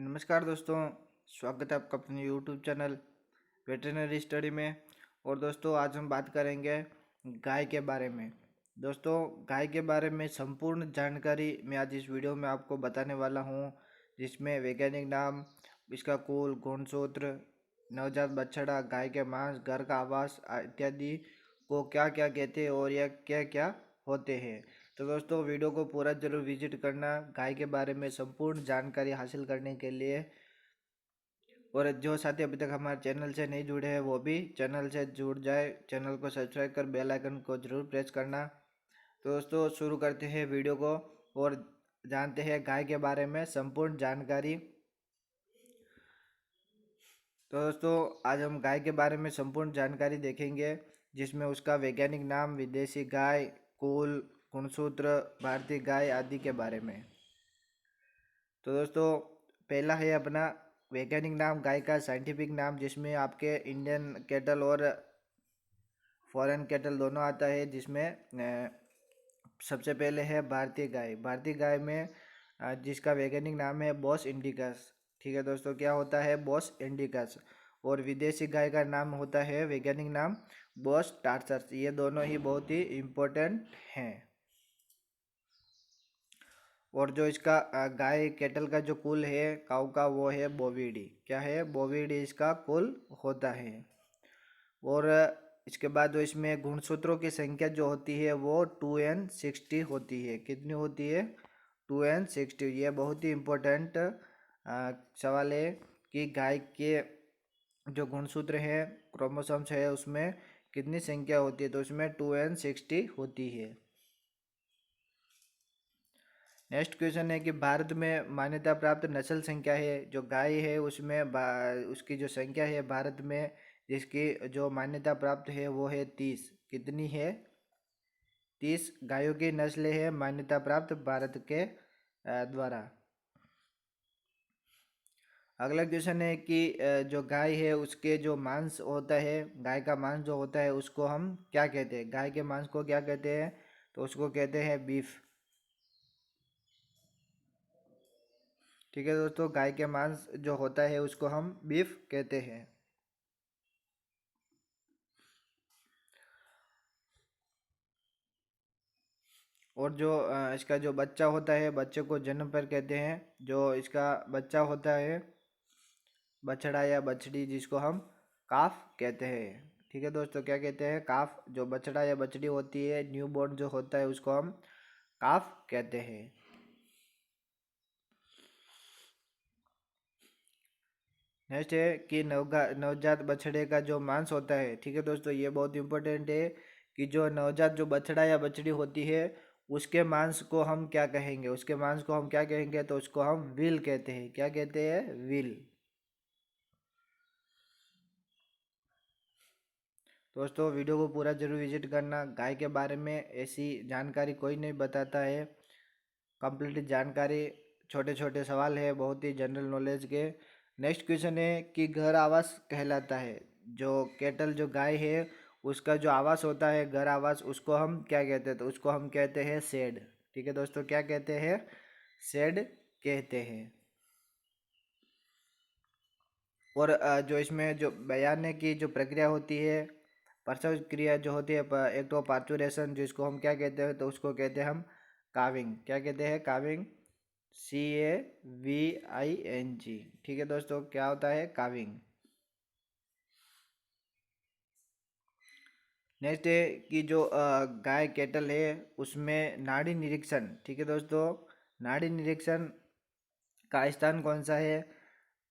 नमस्कार दोस्तों, स्वागत है आपका अपने यूट्यूब चैनल वेटरनरी स्टडी में। और दोस्तों आज हम बात करेंगे गाय के बारे में। दोस्तों गाय के बारे में संपूर्ण जानकारी मैं आज इस वीडियो में आपको बताने वाला हूं, जिसमें वैज्ञानिक नाम, इसका कुल, गुणसूत्र, नवजात बछड़ा, गाय के मांस, घर का आवास इत्यादि को क्या क्या कहते हैं और यह क्या क्या होते हैं। तो दोस्तों वीडियो को पूरा जरूर विजिट करना गाय के बारे में संपूर्ण जानकारी हासिल करने के लिए। और जो साथी अभी तक हमारे चैनल से नहीं जुड़े हैं वो भी चैनल से जुड़ जाए, चैनल को सब्सक्राइब कर बेल आइकन को जरूर प्रेस करना। तो दोस्तों शुरू करते हैं वीडियो को और जानते हैं गाय के बारे में संपूर्ण जानकारी। तो दोस्तों आज हम गाय के बारे में संपूर्ण जानकारी देखेंगे, जिसमें उसका वैज्ञानिक नाम, विदेशी गाय, कुल, गुणसूत्र, भारतीय गाय आदि के बारे में। तो दोस्तों पहला है अपना वैज्ञानिक नाम, गाय का साइंटिफिक नाम, जिसमें आपके इंडियन कैटल और फॉरेन कैटल दोनों आता है। जिसमें सबसे पहले है भारतीय गाय। भारतीय गाय में जिसका वैज्ञानिक नाम है बॉस इंडिकस। ठीक है दोस्तों, क्या होता है? Bos indicus. और विदेशी गाय का नाम होता है वैज्ञानिक नाम बॉस टार्सस। ये दोनों ही बहुत ही इम्पोर्टेंट हैं। और जो इसका गाय कैटल का जो कुल है काऊ का, वो है बोविडी। क्या है? बोविडी इसका कुल होता है। और इसके बाद जो इसमें गुणसूत्रों की संख्या जो होती है वो 2n60 होती है। कितनी होती है? 2n60। ये बहुत ही इम्पोर्टेंट सवाल है कि गाय के जो गुणसूत्र है, क्रोमोसोम्स है, उसमें कितनी संख्या होती है। तो उसमें 2n60 होती है। नेक्स्ट क्वेश्चन है कि भारत में मान्यता प्राप्त नस्ल संख्या है। जो गाय है उसमें उसकी जो संख्या है भारत में, जिसकी जो मान्यता प्राप्त है वो है 30। कितनी है? 30 गायों की नस्लें है मान्यता प्राप्त भारत के द्वारा। अगला क्वेश्चन है कि जो गाय है उसके जो मांस होता है, गाय का मांस जो होता है उसको हम क्या कहते हैं? गाय के मांस को क्या कहते हैं? तो उसको कहते हैं बीफ। ठीक है दोस्तों, गाय के मांस जो होता है उसको हम बीफ कहते हैं। और जो इसका जो बच्चा होता है, बच्चे को जन्म पर कहते हैं। जो इसका बच्चा होता है, बछड़ा या बछड़ी, जिसको हम काफ कहते हैं। ठीक है दोस्तों, क्या कहते हैं? काफ। जो बछड़ा या बछड़ी होती है, न्यू बॉर्न जो होता है, उसको हम काफ कहते हैं। नेक्स्ट है कि नवजात बछड़े का जो मांस होता है। ठीक है दोस्तों, ये बहुत इंपॉर्टेंट है कि जो नवजात जो बछड़ा या बछड़ी होती है उसके मांस को हम क्या कहेंगे? उसके मांस को हम क्या कहेंगे? तो उसको हम विल कहते हैं। क्या कहते हैं? विल। दोस्तों वीडियो को पूरा जरूर विजिट करना। गाय के बारे में ऐसी जानकारी कोई नहीं बताता है। कंप्लीट जानकारी, छोटे छोटे सवाल है, बहुत ही जनरल नॉलेज के। नेक्स्ट क्वेश्चन है कि घर आवास कहलाता है। जो कैटल जो गाय है उसका जो आवास होता है, घर आवास, उसको हम क्या कहते हैं? तो उसको हम कहते हैं शेड। ठीक है दोस्तों, क्या कहते हैं? शेड कहते हैं। और जो इसमें जो बयान की जो प्रक्रिया होती है, प्रसव क्रिया जो होती है, एक तो पार्चुरेशन, जिसको हम क्या कहते हैं? तो उसको कहते हैं हम काविंग। क्या कहते हैं? काविंग। CAVING। ठीक है दोस्तों, क्या होता है? काविंग। नेक्स्ट है कि जो गाय कैटल है उसमें नाड़ी निरीक्षण। ठीक है दोस्तों, नाड़ी निरीक्षण का स्थान कौन सा है?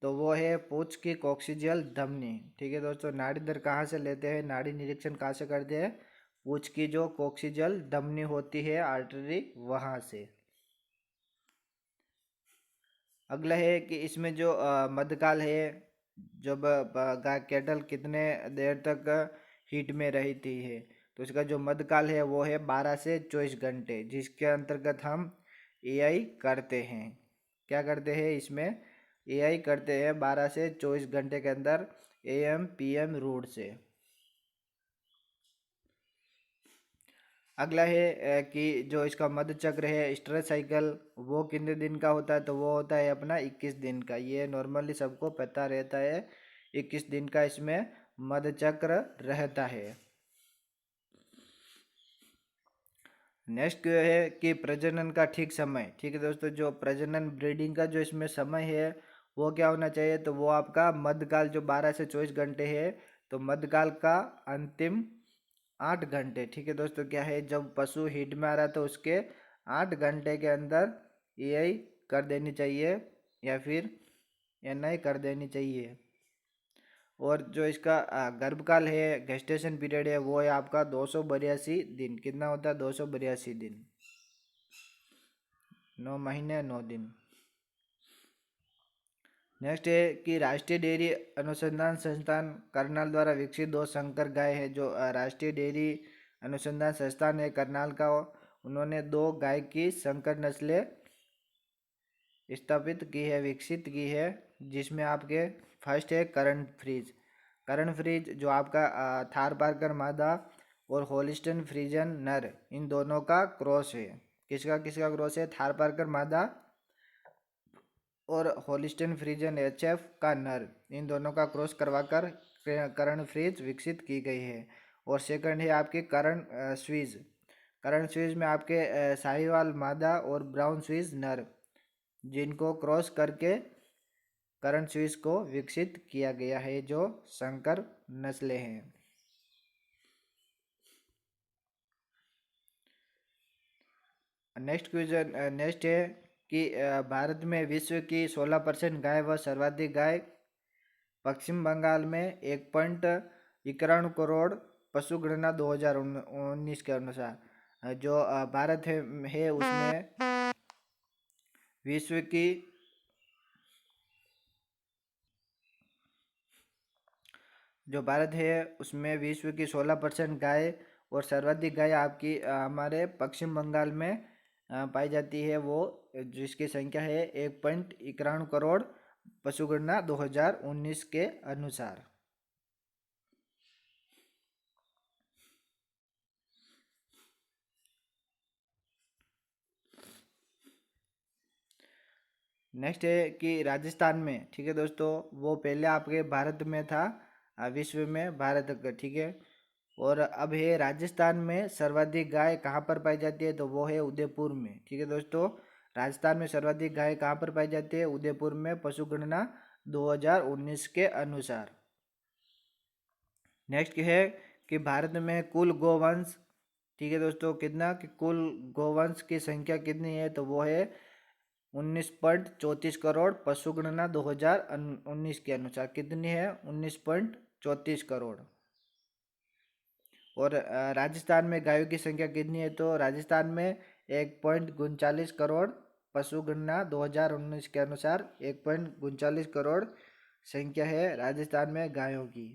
तो वो है पूंछ की कोक्सीजियल धमनी। ठीक है दोस्तों, नाड़ी दर कहाँ से लेते हैं? नाड़ी निरीक्षण कहाँ से करते हैं? पूंछ की जो कोक्सीजियल धमनी होती है, आर्टरी, वहाँ से। अगला है कि इसमें जो मध्यकाल है, जब गाय कैटल कितने देर तक हीट में रहती है, तो इसका जो मध्यकाल है वो है 12 से 24 घंटे, जिसके अंतर्गत हम एआई करते हैं। क्या करते हैं? इसमें एआई करते हैं 12 से 24 घंटे के अंदर, AM PM रूट से। अगला है कि जो इसका मध्य चक्र है स्ट्रेस साइकिल, वो कितने दिन का होता है, तो वो होता है अपना 21 दिन का। ये नॉर्मली सबको पता रहता है, 21 दिन का इसमें मध्य चक्र रहता है। नेक्स्ट है कि प्रजनन का ठीक समय। ठीक है दोस्तों, जो प्रजनन ब्रीडिंग का जो इसमें समय है वो क्या होना चाहिए, तो वो आपका मध्यकाल जो 12 से 24 घंटे है, तो मध्यकाल का अंतिम 8 घंटे। ठीक है दोस्तों, क्या है, जब पशु हीट में आ रहा तो उसके 8 घंटे के अंदर यही कर देनी चाहिए या फिर एनआई कर देनी चाहिए। और जो इसका गर्भकाल है, गेस्टेशन पीरियड है, वो है आपका 282 दिन। कितना होता है, 282 दिन, 9 महीने 9 दिन। नेक्स्ट है कि राष्ट्रीय डेयरी अनुसंधान संस्थान करनाल द्वारा विकसित 2 संकर गाय है। जो राष्ट्रीय डेयरी अनुसंधान संस्थान है करनाल का, उन्होंने 2 गाय की संकर नस्लें स्थापित की है, विकसित की है, जिसमें आपके फर्स्ट है करण फ्रीज। करण फ्रीज जो आपका थार पारकर मादा और होलिस्टन फ्रीजन नर, इन दोनों का क्रॉस है। किसका किसका क्रॉस है, थार पारकर मादा और होलिस्टन फ्रीजन एचएफ का नर, इन दोनों का क्रॉस करवाकर करण फ्रीज विकसित की गई है। और सेकंड है आपके करण स्वीज। करण स्वीज में आपके साहिवाल मादा और ब्राउन स्वीज नर, जिनको क्रॉस करके करण स्विस को विकसित किया गया है, जो संकर नस्लें हैं। नेक्स्ट है कि भारत में विश्व की 16% गाय व सर्वाधिक गाय पश्चिम बंगाल में 1.91 करोड़ पशु गणना 2019 के अनुसार। जो भारत है उसमें विश्व की जो भारत है उसमें विश्व की 16% गाय और सर्वाधिक गाय आपकी हमारे पश्चिम बंगाल में पाई जाती है, वो जिसकी संख्या है 1.91 करोड़ पशुगणना 2019 के अनुसार। नेक्स्ट है कि राजस्थान में, ठीक है दोस्तों, वो पहले आपके भारत में था, विश्व में भारत का, ठीक है। और अब है राजस्थान में सर्वाधिक गाय कहाँ पर पाई जाती है, तो वो है उदयपुर में। ठीक है दोस्तों, राजस्थान में सर्वाधिक गाय कहाँ पर पाई जाती है, उदयपुर में, पशुगणना 2019 के अनुसार। नेक्स्ट है कि भारत में कुल गोवंश, ठीक है दोस्तों, कितना कि कुल गोवंश की संख्या कितनी है, तो वो है 19.34 करोड़ पशुगणना 2019 के अनुसार। कितनी है, 19.34 करोड़। और राजस्थान में गायों की संख्या कितनी है, तो राजस्थान में 1.39 करोड़ पशुगणना 2019 के अनुसार 1.39 करोड़ संख्या है राजस्थान में गायों की।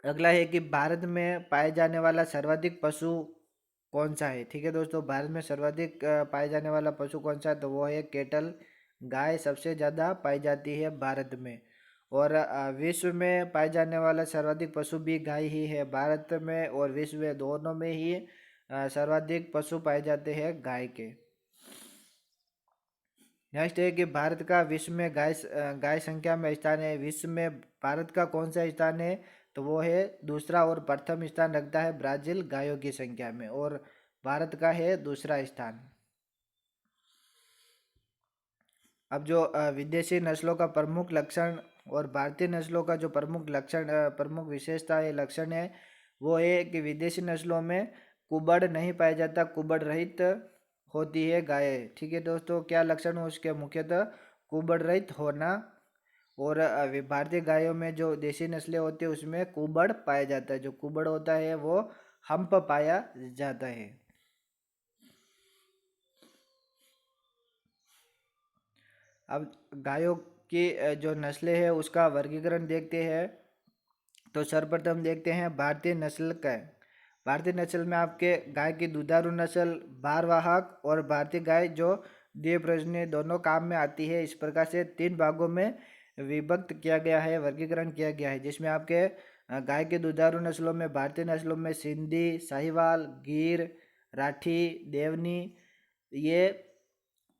अगला है कि भारत में पाए जाने वाला सर्वाधिक पशु कौन सा है। ठीक है दोस्तों, भारत में सर्वाधिक पाए जाने वाला पशु कौन सा है, तो वो है केटल। गाय सबसे ज़्यादा पाई जाती है भारत में। और विश्व में पाए जाने वाला सर्वाधिक पशु भी गाय ही है। भारत में और विश्व में दोनों में ही सर्वाधिक पशु पाए जाते हैं गाय के। नेक्स्ट है कि भारत का विश्व में गाय संख्या में स्थान है। विश्व में भारत का कौन सा स्थान है, तो वो है दूसरा, और प्रथम स्थान रखता है ब्राजील गायों की संख्या में, और भारत का है दूसरा स्थान। अब जो विदेशी नस्लों का प्रमुख लक्षण और भारतीय नस्लों का जो प्रमुख लक्षण, प्रमुख विशेषता है, लक्षण है, वो है कि विदेशी नस्लों में कुबड़ नहीं पाया जाता, कुबड़ रहित होती है गाय। ठीक है दोस्तों, क्या लक्षण हो उसके, मुख्यतः कुबड़ रहित होना। और भारतीय गायों में जो देसी नस्लें होती है उसमें कुबड़ पाया जाता है। जो कुबड़ होता है वो हम्प पाया जाता है। अब गायों की जो नस्लें हैं उसका वर्गीकरण देखते हैं। तो सर्वप्रथम देखते हैं भारतीय नस्ल का। भारतीय नस्ल में आपके गाय की दुधारू नस्ल, भारवाहक और भारतीय गाय जो द्वितीय प्रजननीय दोनों काम में आती है। इस प्रकार से 3 भागों में विभक्त किया गया है, वर्गीकरण किया गया है, जिसमें आपके गाय के दुधारू नस्लों में भारतीय नस्लों में सिंधी, साहिवाल, गिर, राठी, देवनी, ये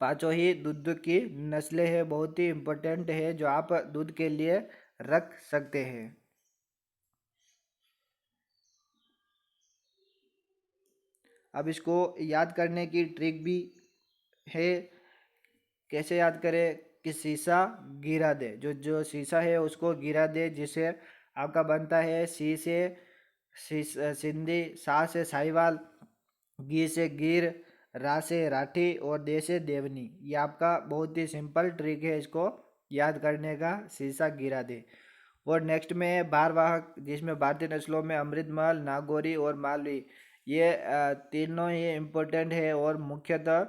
पांचों ही दूध की नस्लें हैं, बहुत ही इम्पोर्टेंट है जो आप दूध के लिए रख सकते हैं। अब इसको याद करने की ट्रिक भी है। कैसे याद करें कि शीशा गिरा दे, जो जो शीशा है उसको गिरा दे, जिसे आपका बनता है सी से सिंधी, सा से साहिवाल, गी से गिर, रा से राठी और दे से देवनी। ये आपका बहुत ही सिंपल ट्रिक है इसको याद करने का, शीशा गिरा दे। और नेक्स्ट में है भारवाहक, जिसमें भारतीय नस्लों में अमृतमहल, नागौरी और मालवी, ये तीनों ही इम्पोर्टेंट है और मुख्यतः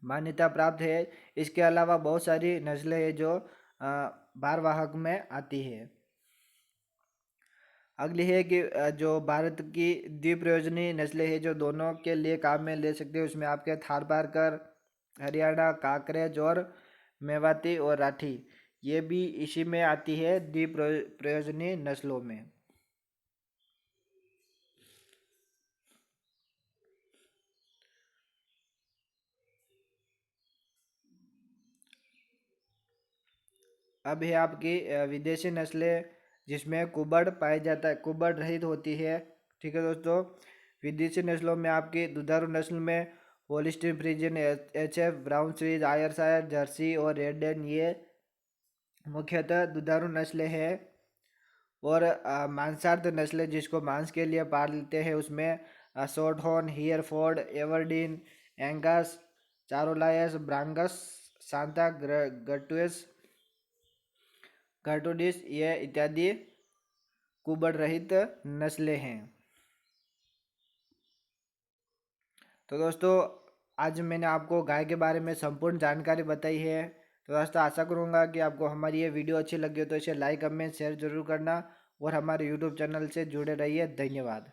मान्यता प्राप्त है। इसके अलावा बहुत सारी नस्लें हैं जो भारवाहक में आती है। अगली है कि जो भारत की द्विप्रयोजनीय नस्लें हैं जो दोनों के लिए काम में ले सकते हैं, उसमें आपके थारपारकर, हरियाणा, काकरेज और मेवाती और राठी, ये भी इसी में आती है द्विप्रयोजनीय नस्लों में। अब है आपकी विदेशी नस्लें, जिसमें कुबड़ पाया जाता है, कुबड़ रहित होती है। ठीक है दोस्तों, विदेशी नस्लों में आपकी दुधारू नस्ल में Holstein Friesian, H F, brown Swiss, Ayrshire, Jersey और रेडेन, ये मुख्यतः दुधारू नस्लें हैं। और मांसार्थ नस्लें जिसको मांस के लिए पालते हैं, उसमें short horn, Hereford, Aberdeen, Angus, Charolais, Brangus, Santa, Gertrudis, कार्टोडिस, ये इत्यादि कुबड़ रहित नस्लें हैं। तो दोस्तों, आज मैंने आपको गाय के बारे में संपूर्ण जानकारी बताई है। तो दोस्तों, आशा करूँगा कि आपको हमारी ये वीडियो अच्छी लगी हो तो इसे लाइक, कमेंट, शेयर जरूर करना और हमारे यूट्यूब चैनल से जुड़े रहिए। धन्यवाद।